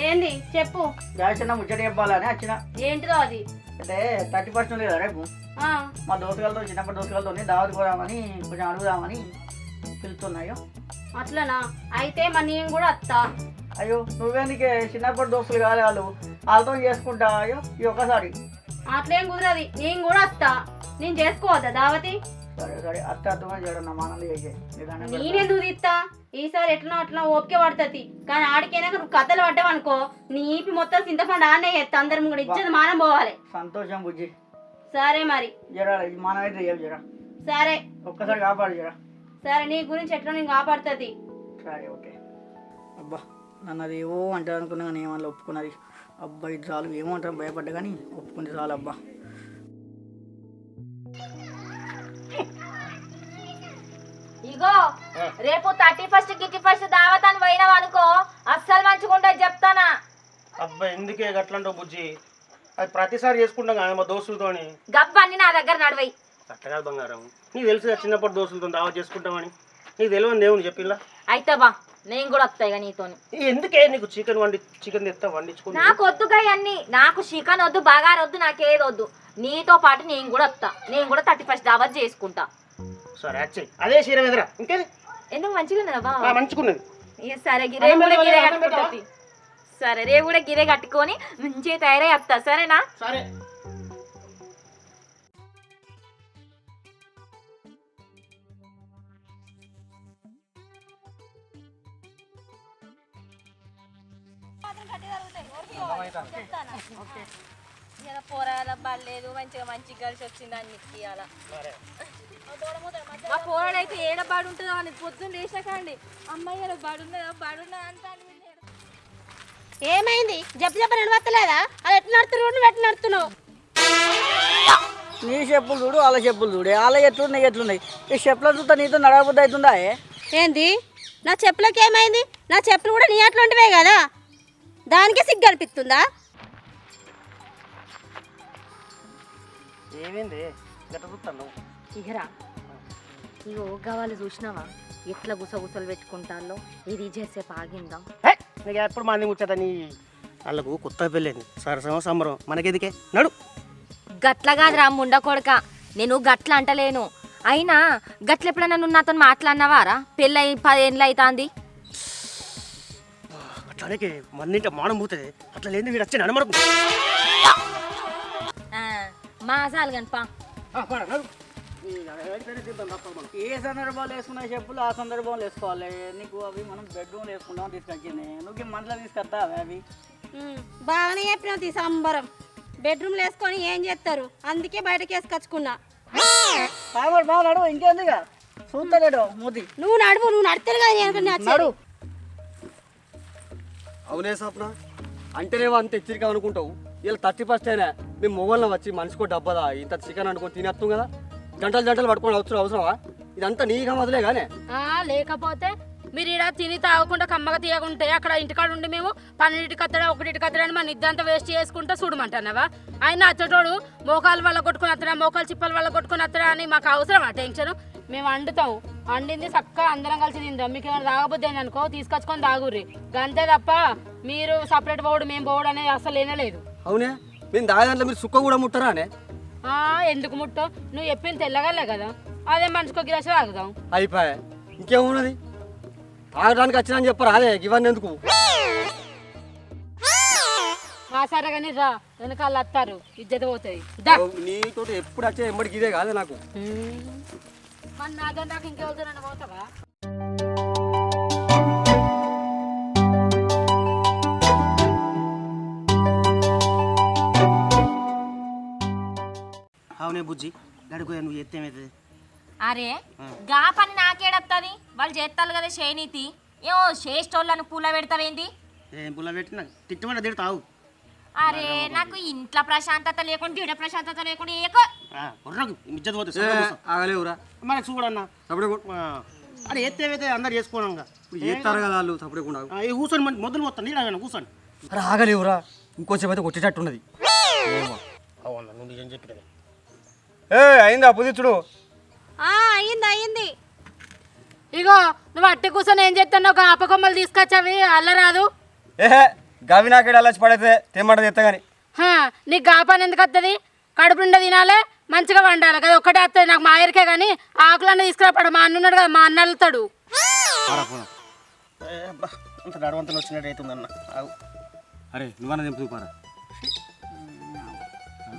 ఏంది చెప్పు. చిన్న ముచ్చట చెప్పాలని వచ్చిన. ఏంటిదో అది? అంటే 31st లేదా రేపు మా దోస్తులతో చిన్నప్పటి దోస్తులతో దావత్ పోదామని కొంచెం అడుగుదామని పిలుస్తున్నాయో. అట్లనా? అయితే మరి నేను కూడా వస్తా. అయ్యో నువ్వేందుకే, చిన్నప్పటి దోస్తులు కాదు వాళ్ళు, వాళ్ళతో చేసుకుంటా. అయ్యో ఈ ఒక్కసారి అట్లేం కుదరది, నేను కూడా వస్తా. నేను చేసుకోవద్దా దావతి? సరే సరే అత్త అర్థమని చేయడం మానలు చేసే. నేనెందుకు తీస్తా? ఈసారి ఎట్లా అట్లా ఓపిక పడుతుంది. కానీ ఆడికైనాక నువ్వు కథలు పడ్డావనుకో నీ ఈపి మొత్తం చింతపండు ఆనే చేస్తా. అందరం కూడా ఇచ్చేది మానం పోవాలి. సంతోషం బుజ్జి. సరే మరి జరా మానం అయితే ఏం జరా. సరే ఒక్కసారి కాపాడు జరా. సరే నీ గురించి ఎట్లా నేను కాపాడుతుంది. సరే ఓకే. అబ్బా నన్ను అది ఏవో అంటారు అనుకున్నా కానీ ఏమన్నా ఒప్పుకున్నది. అబ్బా ఇది చాలు, ఏమో అంటారు భయపడ్డా కానీ ఒప్పుకుంది చాలు. అబ్బా ఇగో రేపు 31st గిట్టిఫస్ట్ దావత్ అని పోయినావు అనుకో అస్సలు మంచిగుంటే చెప్తానా. అబ్బా ఎందుకే గట్లంటావు బుజ్జి? అది ప్రతిసారి చేసుకుంటాం కానీ మా దోస్తులతోని. గబ్బన్ని నా దగ్గర నడవై. అట్లా కాదు బంగారం, నీకు తెలుసు కదా చిన్నప్పటి దోస్తులతో దావత్ చేసుకుంటామని. నీకు తెలియని దేవుని చెప్పిల్లా. అయితే బా నేను కూడా వస్తాయిగా నీతోని. ఎందుకే నీకు చికెన్ తెస్తా వండించుకుని. నాకు వద్దుగా అన్ని, నాకు చికెన్ వద్దు, బగారు వద్దు, నాకేది వద్దు. నీతో పాటు నేను కూడా వస్తా. నేను కూడా 31st దావత్ చేసుకుంటా. సరే వచ్చేయి. అదే చీర ఎదురా ఇంకేది ఎందుకు మంచిగా ఉన్నదా బా? మంచుకున్నది. సరే గిరే కూడా గిరే కట్టుకుంటుంది. సరే రేపు కూడా గిరే కట్టుకొని మంచిగా తయారై వస్తా. సరేనా? సరే. పోరాద పడలేదు, మంచిగా మంచిగా కలిసి వచ్చింది అన్ని ఇవాళ. మా పోరాడు అయితే ఏడ బాడు ఉంటుందో అని పొద్దున్న లేచాకండి అమ్మాయి బాడున్నదా బాడున్నదా అంతా. ఏమైంది? చెప్ప నడవత్తలేదా? అది ఎట్లా నడుతున్నావు? నువ్వు ఎట్లా నడుతున్నావు? నీ చెప్పులు చూడు, వాళ్ళ చెప్పులు చూడు, వాళ్ళ ఎట్లున్నాయి ఎట్లున్నాయి. ఈ చెప్పుల చూస్తా నీతో నడవబుద్ధి అవుతుందా? ఏంది నా చెప్పులకి ఏమైంది? నా చెప్పులు కూడా నీ అట్లాంటివే కదా, దానికే సిగ్గు అనిపిస్తుందా? ఏమైంది గట్ట చూస్తాను? ఇగరా ఇగో గవాళ్ళు చూసినావా ఎట్లా గుసగుసలు పెట్టుకుంటాలో. ఇది చేసేపు ఆగిందాం. నీకు ఎప్పుడు మంది ముచ్చట నీ వాళ్ళకు కొత్త పెళ్ళైంది, సరసమ సంబరం, మనకెదికే నడు. గట్ల కాదురా ముండ కొడక, నేను గట్ల అంటలేను. అయినా గట్ల ఎప్పుడైనా నువ్వు నాతో మాట్లాడినవారా? పెళ్ళి 10 ఏళ్ళు అవుతుంది. అట్లానే మందింటే మానం పోతుంది. అట్లా లేని వీడు వచ్చి నడమరకు మాసాలు కనిపా. ఏ సందర్భాలు వేసుకున్న చెప్పులు ఆ సందర్భంలో వేసుకోవాలి. నీకు అవి మనం బెడ్రూమ్లో వేసుకుంటాం తీసుకొచ్చింది, నువ్వు మనలో తీసుకొస్తావా? అవి బాగానే చెప్పినది సంబరం. బెడ్రూమ్లో వేసుకొని ఏం చేస్తారు, అందుకే బయటకి వేసుకొచ్చుకున్నా. బాగా నడువు, ఇంకేందుగా చూస్తలేడు మూతి. నువ్వు నడువు, నువ్వు నడతారు కదా నడు. అవునే సప్న అంటేనేవో అంత హెచ్చరిక అనుకుంటావు. ఇలా 31st అయినా మేము మొగోళ్ళం వచ్చి మనిషికో డబ్బదా ఇంత చికెన్ అనుకొని తినేస్తాం కదా. గంటలు పట్టుకొని అవసరమా? ఇదంతా నీగా మొదలే కానీ. లేకపోతే మీరు ఇక్కడ తిని తాగకుండా కమ్మగా తీయకుంటే అక్కడ ఇంటికాడ ఉండి మేము 12కి వస్తాడా 1కి వస్తాడా అని మన నిద్దంతా వేస్ట్ చేసుకుంటా చూడమంటున్నావా? ఆయన అచ్చటోడు మోకాలు వల్ల కొట్టుకుని వస్తాడా, మోకాలు చిప్పల వల్ల కొట్టుకుని వస్తాడా అని మాకు అవసరమా టెన్షన్? మేము వండుతాం, వండింది చక్కగా అందరం కలిసి తిందాం. మీకు ఏమైనా తాగబుద్ది అయింది అనుకో తీసుకొచ్చుకొని తాగుర్రి, అంతే తప్ప మీరు సపరేట్ పోవడం మేము పోవడం అనేది అసలు లేనలేదు. అవునే మేము దాదాంట్లో మీరు సుక్క కూడా ముట్టరా అనే? ఎందుకు ముట్టో? నువ్వు చెప్పింది తెల్లగలే కదా, అదే మనిషికి ఒక గిలాస తాగుదాం. అయిపోయా, ఇంకేమున్నది? తాగడానికి వచ్చినా అని చెప్పరా? అదే ఇవన్నీ ఎందుకు? సరే కానీ రా, వెనకాల వస్తారు, ఇజ్జత పోతుంది. నీతో ఎప్పుడు వచ్చే ఎమ్మడికి ఇదే కాదే నాకు. మన నాదని నాకు ఇంకెవరితో పోతావా? అవునే బుజ్జి, గడుకోయా నువ్వు ఎత్తేమవుతుంది? అరే గా పని నాకేడత్తది? వాళ్ళు చేస్తారు కదా చేనీతి. ఏమో చేసేటోళ్ళను పూల పెడతావేంది? ఏం పుల్ల పెట్టినా తిట్టమని తిడతావు. అరే నాకు ఇంట్లో ప్రశాంతత లేకుండా ఈడ ప్రశాంతత లేకుండా ఇజ్జత్ పోతుంది. ఆగలేవురా మనకు చూడన్నా తప్పుడే అది ఎత్తేవైతే అందరు చేసుకోవడం చేస్తారు కదా వాళ్ళు. తప్పుడేకుండా కూర్చొని మొదలు మొత్తం నీళ్ళు కూర్చొని. అరే ఆగలేవురా, ఇంకొంచెం అయితే కొట్టేటట్టున్నది. అవునా నువ్వు నిజం చెప్పినది. అయిందా పుదిచ్చుడు? అయింది. ఇగో నువ్వు అట్టి కూర్చొని ఏం చేస్తాను? ఒక ఆపకొమ్మలు తీసుకొచ్చావి అల్లరాదు. గవి నాకేడు అలా పడితే తెమ్మంటది ఎత్త కానీ హా, నీకు గా పని ఎందుకు వస్తుంది? కడుపు నిండా తినాలి, మంచిగా వండాలి కదా, ఒక్కటే వస్తుంది నాకు మా ఆయనకే. కానీ ఆకులన్నీ తీసుకురాపడు, మా అన్న ఉన్నాడు కదా, మా అన్న వెళ్తాడు. అంత నడవంతలు వచ్చినట్టు అవుతుందన్న. అరే నువ్వన్నా తెంపు పారా.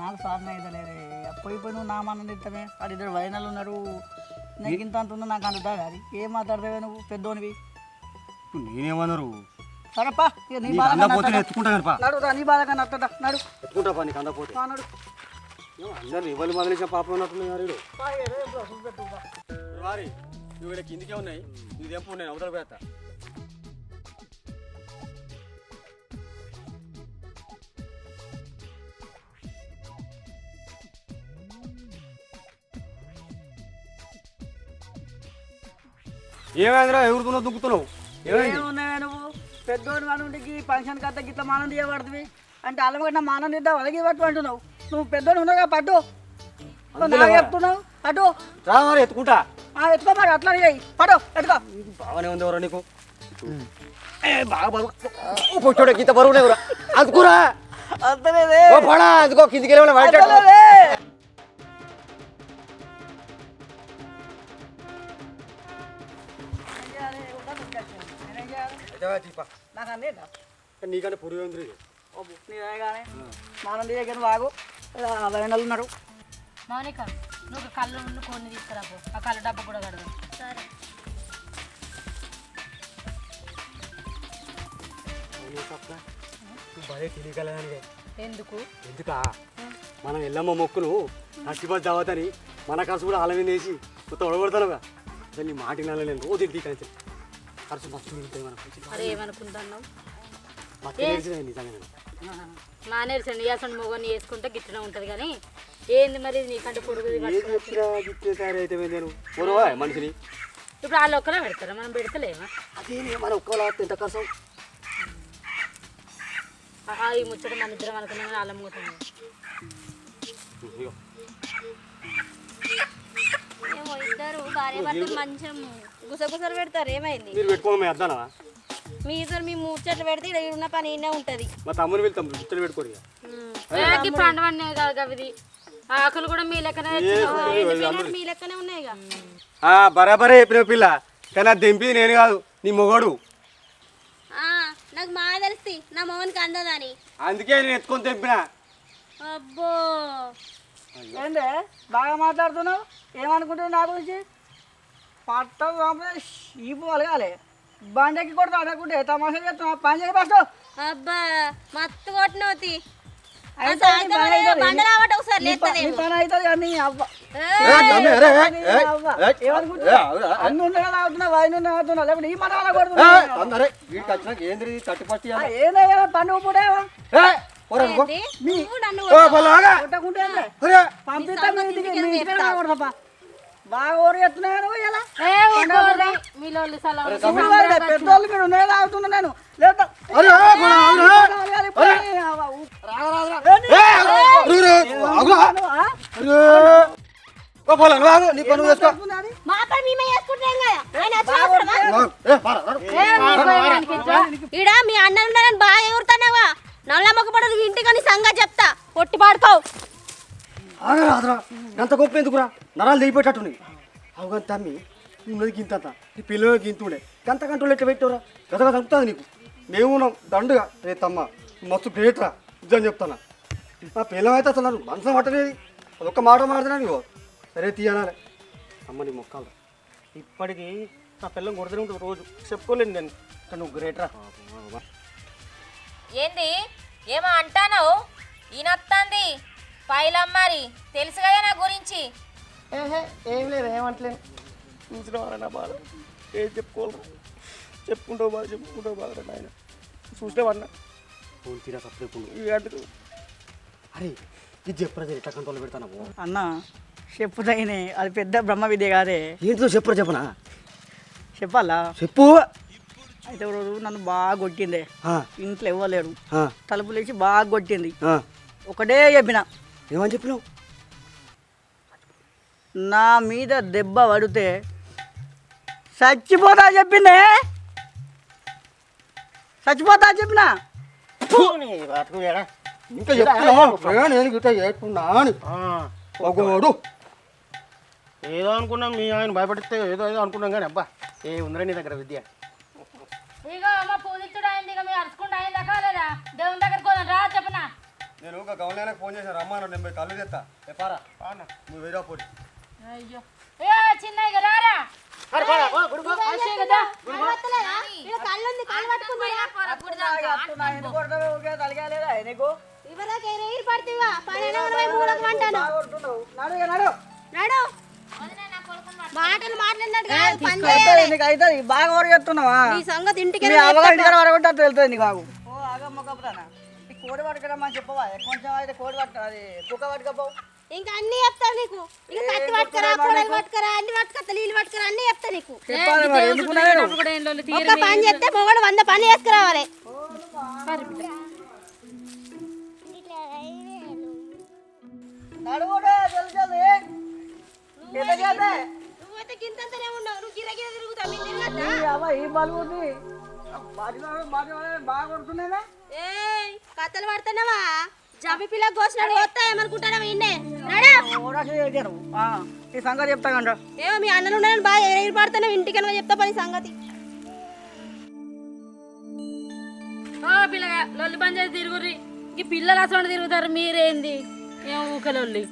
నాకు సాధన అయితే లేదే పోయి నువ్వు నా మన తింటామే. వాడు ఇద్దరు వైనాలు ఉన్నారు, నీకు ఇంత అంత ఉందో నాకు అందుతా అది. ఏం మాట్లాడతావే నువ్వు పెద్దోనివి? ఇప్పుడు నేనేమన్నారు? సరేపా ఇక నీ నీకు బాధ అందపోతే ఎత్తుకుంటా కానీ పా. నడు రా, నీ బాధగా నడుతుందా నడు ఎత్తుకుంటా పా, నీకు అందపోతే. నడు అందరు ఎవరు మొదలేసిన పాపం ఉన్నట్టుంది వారి నువ్వు ఇక్కడ కిందికే ఉన్నాయి, నువ్వు తెంపు, నేను అవతల పోయేస్తా. ఏమైందిరా ఎగురుతున్నావు దుక్కుతున్నావు? ఏమైంది? ఏమున్నావే నువ్వు పెద్దోని మనకి ఫంక్షన్ కథ గిట్ల మానం తీయబడుతుంది అంటే అల్లమగడ్డ మానం తీద్దాం అలాగే పట్టు అంటున్నావు. నువ్వు పెద్దోని ఉన్నావుగా పట్టు, నాకు చెప్తున్నావు పట్టు. రా మరి ఎత్తుకుంటా. ఎత్తుకో మరి అట్లా చేయి, పట్టు ఎత్తుకో. బాగానే ఉంది ఎవరో నీకు బాగా బరువు పొచ్చోడే గీత బరువు ఎవరా అందుకురా అంతలేదే పడా అందుకో కిందికి వెళ్ళి నాకు అందేదా నీకంటే పురుగు ఉంది. కానీ మానం తీయగానే బాగు వైనాలు ఉన్నారు. మౌనిక, నువ్వు కళ్ళు నుండి కొన్ని తీసుకురాపో, ఆ కళ్ళు డబ్బా కూడా కడదాం. సరే. భలే తెలియగలదానివే. ఎందుకు? ఎందుకా మనం ఎల్లమ్మ మొక్కును నచ్చిపతి దావతని మన ఖర్చు కూడా అలవి వేసి కొత్త ఒడగొడతానుగా. అసలు నీ మాట వినాలి, నేను రోజు ఇంటికి కలిసి ఖర్చు మస్తు మిగులుతాయి మనం. అరే ఏమనుకుంటున్నావు? మస్తు తెలిసినాయి నిజంగా. మానేర్చండి అసలు మొగని వేసుకుంటే గిట్టనే ఉంటుంది. కానీ ఏంది మరి నీకంటే పొడుగు తయారు అయితే నేను పొరవా మనిషిని. ఇప్పుడు వాళ్ళు ఒక్కరే పెడతారా, మనం పెడతలేమా? అదే మన ఒక్కలా ఎంత ఖర్చు ఈ ముచ్చట మన ఇద్దరం అనుకున్నాం, కానీ వాళ్ళం పోతుంది. ఏమో ఇద్దరు భార్య భర్తలు మంచిగా గుసగుసలు పెడతారు. ఏమైంది? మీరు పెట్టుకోవడం మేము అద్దానా? మీ ఇద్దరు మీ ముచ్చట్లు పెడితే ఇక్కడ ఉన్న పని ఇన్నే ఉంటది. మా తమ్ముని వెళ్తాం ముచ్చట పెట్టుకోరు. పండువన్నీ కాదు అవి, ఆకులు కూడా మీ లెక్కనే మీ లెక్కనే ఉన్నాయి. బరాబరే చెప్పిన పిల్ల, కానీ అది దింపి నేను కాదు నీ మొగడు. నాకు మా తెలిసి నా మోహన్కి అందదని అందుకే నేను ఎత్తుకొని తెంపిన. అబ్బో ఏందే బాగా మాట్లాడుతున్నావు? ఏమనుకుంటున్నావు నా గురించి? పట్ట ఈ పోలగాలి బండకి కొడతా అనుకుంటే తమాషా చేస్తున్నా పని చేయి ఫస్ట్. అబ్బా మత్తు కొట్టినవుతి అయితే నీ పని అవుతుంది కానీ అవ్వ ఏమనుకుంటున్నా అన్ని ఉండగా తాగుతున్నా వైన్ తాగుతున్నా లేకపోతే ఈ మన కొడుతున్నా ఏదైనా పండుగ పూటేవా కొట్టకుంటే పంపిస్తా మీ ఇంటికి కొడతా బాగా ఓరు ఎత్తున్నాను ఇలా పెద్దోళ్ళు మీరు ఉన్నదే తాగుతున్నా నేను లేదా మా పని మేమే చేసుకుంటాం కదా. ఈడ మీ అన్నలు ఉన్నారని బాగా ఎగురుతున్నావా? నల్ల మొక్కపడదు ఇంటికని సంగతి చెప్తా, కొట్టి పాడుకోవు. ఎంత గొప్ప ఎందుకురా, నరాలు దిగిపెట్టట్టున్నాయి. అవగానే తమ్మి ఉన్నది గింతంత, నీ పిల్లలు గింతుండే గంత గంటలు ఎట్లా పెట్టావురా? గతగా తగ్గుతుంది నీకు. మేము ఉన్నాం దండుగా. రే తమ్మ మస్తు గ్రేట్ రా, ఇద్దని చెప్తాను. నా పిల్లలు అయితే అసలు నన్ను మనసులో పట్టలేదు. అదొక్క మాట మాట్లాడినా నీవు సరే తీయాలి. అమ్మ నీ మొక్కలు ఇప్పటికీ నా పిల్లం కొడుతూనే ఉంటుంది రోజు. చెప్పుకోలేను నేను, కానీ నువ్వు గ్రేట్ రా. ఏంది ఏమో అంటాను ఈయనొత్తాంది పైలమ్మారి, తెలుసు కదా నా గురించి. ఏం లేదు, ఏమంటలేను. చూసిన వాళ్ళ నా బాధ ఏం చెప్పుకోవాలి. చెప్పుకుంటావు బాధ నాయన. చూస్తే వాడినా తీరా తప్పకుండా. అరే ఇది చెప్పరా, ఎట్లా కంట్రోల్ పెడతాను అన్న చెప్పుదైనే అది పెద్ద బ్రహ్మ విద్య కాదే. ఏంటో చెప్పరా, చెప్పనా చెప్పాలా? చెప్పు. అయితే రోజు నన్ను బాగా కొట్టిందే, ఇంట్లో ఇవ్వలేడు, తలుపులు వేసి బాగా కొట్టింది. ఒకటే చెప్పిన. ఏమని చెప్పినావు? నా మీద దెబ్బ పడితే చచ్చిపోతా చెప్పిందే. చచ్చిపోతా చెప్పిన. ఇంకా చెప్తున్నా నేను గిట్ట చేస్తున్నా అని ఒకడు ఏదో అనుకున్నాం మీ ఆయన భయపడితే ఏదో ఏదో అనుకున్నాం కానీ అబ్బా ఏ ఉందిరా నీ దగ్గర విద్య ఇక అమ్మ పూజితుడు అయింది ఇక మీరు అరుచుకుంటూ అయిందా కాలేదా దేవుని దగ్గరికి పోదాం రా చెప్పనా నేను ఒక గౌన్లైనకి ఫోన్ చేశాను రమ్మా నేను కళ్ళు తెస్తా పారా నువ్వు వేరే పోటీ అయ్యో ఏ చిన్న ఇక రారా ఎందుకు కొడతావే ఊరికే తలకాయలేదా నీకు మాటలు మాట్లాడినట్టు నీకు అవుతుంది బాగా వరకు చెప్తున్నావా ఈ సంగతి ఇంటికి మీ అవగాహన వరకు తెలుస్తుంది నీకు బాగు ఓ ఆగమ్మ కప్పుతానా ఈ కోడి పట్టుకురమ్మని చెప్పవా కొంచెం అయితే కోడి పట్టుకు అది కుక్క పట్టుకపోవు ఇంకా అన్ని చెప్తారు నీకు ఇక కత్తి పట్టుకరా కూరలు పట్టుకరా అన్ని పట్టుకరా నీళ్ళు పట్టుకరా అన్ని చెప్తా నీకు చెప్పాలి మరి ఎందుకున్నా నేను ఒక్క పని చేస్తే మొగడు 100 పని చేసుకురావాలి నడువుడే తెలుసు ఎంత చేద్దే నువ్వైతే గింతంతనే ఉన్నావు నువ్వు గిరగిర తిరుగుతావు మేము తిరగద్దా అవ్వ ఈ బలుగుంది బాగా కొడుతున్నాయినా ఏయ్ కథలు పడుతున్నావా జబ్బి పిల్ల కోసినాడు వస్తా ఏమనుకుంటానా ఇన్నే నడా ఈ సంగతి చెప్తా కంట ఏమో మీ అన్నలు ఉన్నాయని బాగా ఎగిరి పడుతున్నావు ఇంటికి అనగా చెప్తా పని సంగతి ఓ పిల్లగా లొల్లి పని చేసి తిరుగుర్రి ఈ పిల్లలు అసలు తిరుగుతారు మీరేంది ఏమో ఊకలొల్లి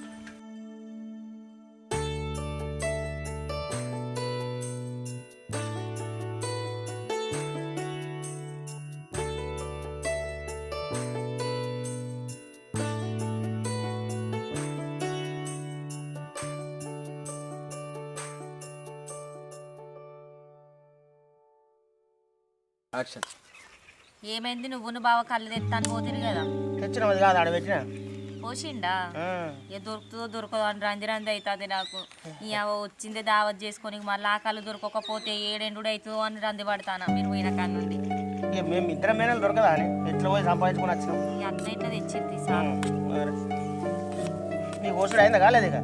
యాక్షన్ ఏమైంది నువ్వు బావ కళ్ళు తెస్తాను పోతుంది కదా తెచ్చిన అది కాదు ఆడబెట్టిన పోసిండా ఏ దొరుకుతుందో దొరకదో అని రంది రంది అవుతుంది నాకు ఇక వచ్చిందే దావత్ చేసుకొని మళ్ళీ ఆ కళ్ళు దొరకకపోతే ఏడెండు అవుతుందో అని రంది పడతానా మీరు పోయిన కాడ నుండి ఇక మేము ఇద్దరం మేనలు దొరకదా అని ఎట్లా పోయి సంపాదించుకొని వచ్చినాం ఈ అట్లా ఇట్లా తెచ్చింది సార్ నీ కోసుడు అయిందా కాలేదు ఇక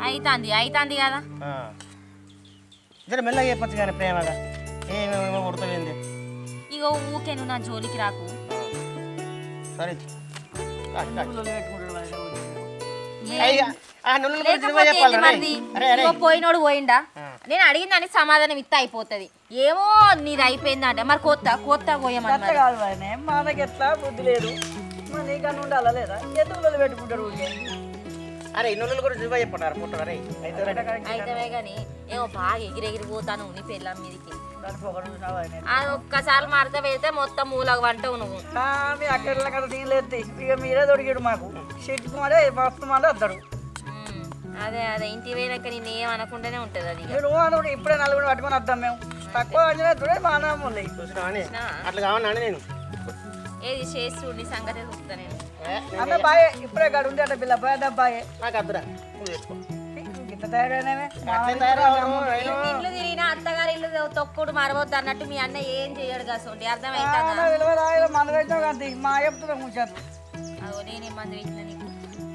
అవుతుంది కదా జర మెల్లగా చెప్పచ్చు కానీ ప్రేమగా ఏమేమో కొడుతుంది ఇక ఊకే నువ్వు నా జోలికి రాకు సరే లేకపోతే మరిది ఇగో పోయినోడు పోయిండా నేను అడిగిన దానికి సమాధానం ఇత్త అయిపోతుంది ఏమో నీది అయిపోయిందంటే మరి కొత్త పోయమని కాదు ఆయన మనకి ఎట్లా బుద్ధి లేదు మరి నీకన్నా ఉండాలా లేదా ఎందుకు పెట్టుకుంటారు ఊరికే అరే ఇన్నోళ్ళు కూడా రివై చెప్పంటారు పుట్టారు అరే అయితే కానీ ఏమో బాగా ఎగిరెగిరి పోతాను నీ పెళ్ళం మీదికి దానికి ఒకటి చూసినావా ఆయన? అది ఒక్కసారి మడత పెడితే మొత్తం మూలకు వంటవు నువ్వు మీ అక్కడ కదా తీయలేదు ఇక మీరే దొరికాడు మాకు షెట్కు మరే మస్తు మళ్ళీ వద్దాడు అదే ఇంటి పోయినాక నేను ఏం అనకుండానే ఉంటుంది అది మీరు అనుకుంటే ఇప్పుడే నలుగురు పట్టుకొని వద్దాం మేము తక్కువ అంచనా మా అన్నమ్మ ఉంది చూసినావని అట్లా కావన్నా నేను ఏది చేసి చూడండి సంగతి చూస్తా నేను అన్న బాయే ఇప్పుడే గడు ఉంది అట్ట పిల్ల పోయేద్దాం బాయే నాకు అద్దురా నువ్వు తెచ్చుకో ఇంత తయారైనవే ఇల్లు తిరిగినా అత్తగారి ఇల్లు తొక్కుడు మరవద్దు అన్నట్టు మీ అన్న ఏం చేయడు కాసోండి అర్థమైతుందా మన వేసాం కదా మా చెప్తున్నాం ముచ్చారు అదో నేనేం మంది వేసిన నీకు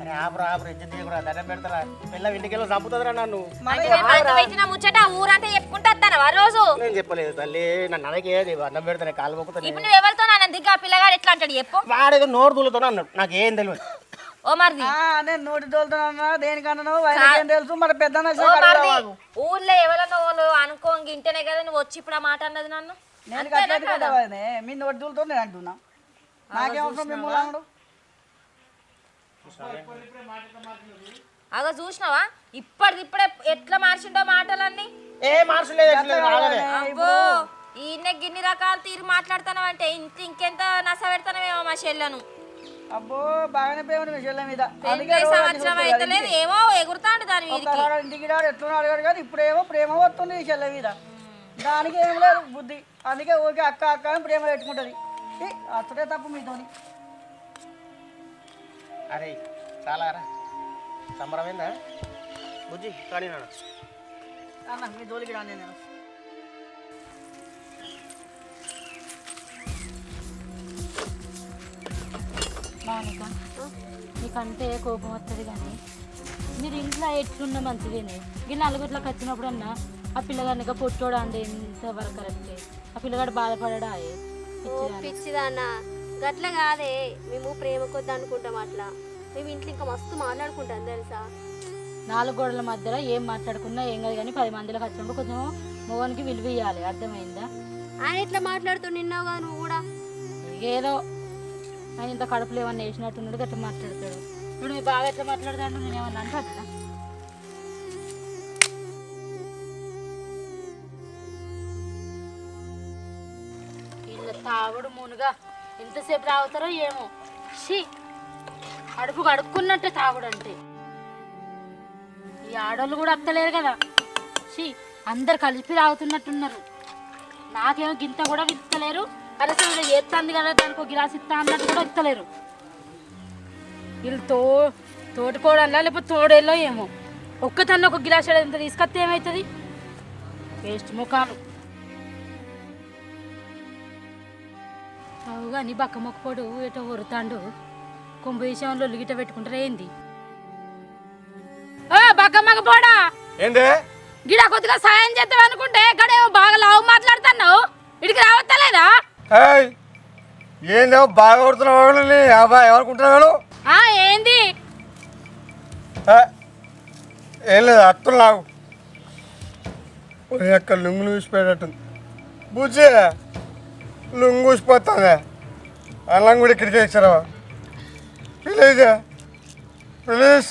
అరే ఆపురా ఇజ్జత్ తీయకురా దండం పెడతారా పిల్ల ఇంటికి వెళ్ళి చంపుతుందిరా నన్ను అంటే నేను మంది వేసిన ముచ్చట ఊరంతా చెప్పుకుంటా వస్తాను ఆ రోజు నేను చెప్పలేదు తల్లి నన్ను అనకే అన్నం పెడతానే కాలు మొక్కుతాను ఇప్పుడు నువ్వు ఎవరితో నన్ను దిగ్గా పిల్లగాడు ఎట్లా అంటాడు చెప్పు వాడేదో నోరు దూలుతో అన్నాడు నాకు ఏం తెలియదు ఓ మరిది నేను నోటి తోలుతున్నా దేనికన్నా వాళ్ళకేం తెలుసు మరి పెద్ద ఓ మరిది ఊర్లో ఎవరన్నా వాళ్ళు అనుకోంగి ఇంటనే కదా నువ్వు వచ్చి ఇప్పుడు ఆ మాట అన్నది నన్ను నేను కట్టలేదు కదా మీ నోటి తోలుతో నేను అంటున్నా నాకేమవసరం మిమ్మల్ని అనడు అగో చూసినావా ఇప్పుడే ఎట్లా మార్చిండో మాటలన్నీ ఏ మార్చలేదు అబ్బో ఈయన గిన్ని రకాలు తీరు మాట్లాడుతున్నావు అంటే ఇంకెంత నస పెడతానేమో మా చెల్లెను అబ్బో బాగానే పేరు మీ చెల్లె మీద పెళ్ళి సంవత్సరం అయితే లేదు ఏమో ఎగురుతాడు దాని మీదకి ఇంటికి రాడు ఎట్లా అడిగాడు కానీ ఇప్పుడేమో ప్రేమ వస్తుంది ఈ చెల్లె మీద దానికి ఏం లేదు బుద్ధి అందుకే ఓకే అక్క అక్క అని ప్రేమ పెట్టుకుంటుంది అతడే తప్పు మీతోని అరే చాలా రా సంబరమైందా బుజ్జి కానీ నాన్న అన్న మీ జోలికి రాను నేను మానిక నీకంటే కోపం వస్తుంది కానీ మీరు ఇంట్లో ఎట్లున్న మంచిదేనే ఈ నలుగురిలోకి వచ్చినప్పుడన్నా ఆ పిల్లగాడిని పొట్టోడా అండి ఎంతవరకు కరెక్టే ఆ పిల్లగాడు బాధపడడా పిచ్చిదాన్న గట్ల కాదే, మేము ప్రేమ కొద్ది అనుకుంటాం అట్లా. మేము ఇంట్లో ఇంకా మస్తు మాట్లాడుకుంటాం తెలుసా. 4 గోడల మధ్యలో ఏం మాట్లాడుకున్నా ఏం కాదు, కానీ 10 మందిలోకి వచ్చినప్పుడు కొంచెం మొగనికి విలువ ఇవ్వాలి, అర్థమైందా? ఆయన ఎట్లా మాట్లాడుతూ నిన్నావు కదా నువ్వు కూడా. ఏదో ఆయన ఇంత కడుపులో ఏమన్నా వేసినట్టున్నాడు, గట్లా మాట్లాడతాడు. ఇప్పుడు మీ బాగా ఎట్లా మాట్లాడతాడు, నేను ఏమన్నా అంటాను. వీళ్ళ తాగుడు మునుగా ఎంతసేపు తాగుతారో ఏమో. షీ, అడుపు కడుక్కున్నట్టే తాగుడు అంటే. ఈ ఆడోళ్ళు కూడా అత్తలేరు కదా. షీ, అందరు కలిపి తాగుతున్నట్టున్నారు. నాకేమో గింత కూడా ఇస్తలేరు. కనీసం ఇలా చేస్తుంది కదా దానికి ఒక గిలాస్ ఇస్తా అన్నట్టు కూడా ఇస్తలేరు. వీళ్ళు తోటికోడల్లా లేకపోతే తోడేళ్ళో ఏమో. ఒక్కతన్న ఒక గిలాస్ ఎంత తీసుకొస్తే ఏమవుతుంది? వేస్ట్ ముఖాలు. అవు కానీ బక్క మొక్కపోడు ఎటో వరుతాండు. కొంబు విషయంలో గిట పెట్టుకుంటారు ఏంది? బక్క మొక్కపోడా ఏందే గిడ కొద్దిగా సాయం చేద్దాం అనుకుంటే గడేమో బాగా లావు మాట్లాడుతున్నావు. ఇడికి రావత్తలేదా? ఏందో బాగా కొడుతున్నావు అబ్బాయి, ఎవరుకుంటున్నావు? ఏంది? ఏం లేదు, అత్తులు నాకు ఎక్కడ లుంగులు ఊసిపోయేటట్టుంది. బుజ్జి లుంగు ఊసిపోతుంది. అల్లం కూడా ఇక్కడికే ఇచ్చారా? Please please.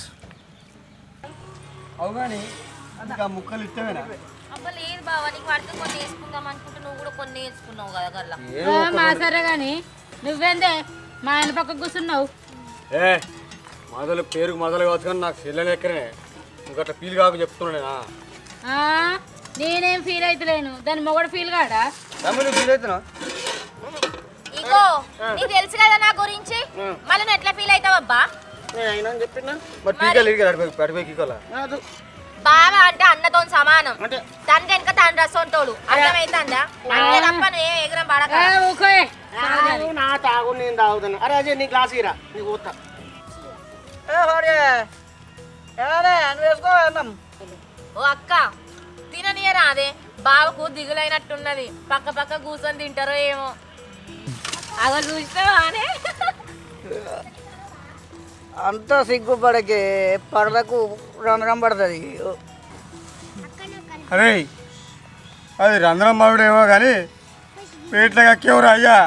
అవు కానీ అందుకు ఆ ముక్కలు ఇష్టమేనా? అబ్బా లేదు బావ, నీకు పడితే కొన్ని వేసుకుందాం అనుకుంటే నువ్వు కూడా కొన్ని వేసుకున్నావు కదా గల్లా. మా సరే కానీ నువ్వేందే మా ఆయన పక్కకు కూర్చున్నావు? మొదలు పేరుకు మొదలు కావచ్చు కానీ నాకు చెల్లెలు ఎక్కనే ఇంకట్లా ఫీల్ కాక చెప్తున్నానేనా? నేనేం ఫీల్ అవుతలేను, దాని మొగడు ఫీల్ కాడా? నువ్వు ఫీల్ అవుతున్నా? ఇగో నీకు తెలుసు కదా నా గురించి, మళ్ళీ నువ్వు ఎట్లా ఫీల్ అవుతావు అబ్బా? నేను అయినా అని చెప్పినా మరి పీకాలి అడిపోయి కాదు. బావ అంటే అన్నతో సమానం, అంటే తండ్రి వెనక తండ్రి రసంటోడు. అర్థమైతుందా? అంతే తప్ప నువ్వు ఎగరం పడక. నా తాగు నేను తాగుతాను. అరే అజయ్ నీ గ్లాస్ ఇరా, నీకు పోతా. నువ్వు వేసుకో అన్నం. ఓ అక్క తిననీయరా అదే, బావకు దిగులైనట్టున్నది. పక్క పక్క కూర్చొని తింటారో ఏమో. అగో చూసినావానే? అంతా సిగ్గుపడకే, పడలకు రంధ్రం పడుతుంది. అరే అది రంధ్రం మావిడేమో కానీ పేట్లకి ఎక్కేవరా అయ్యా.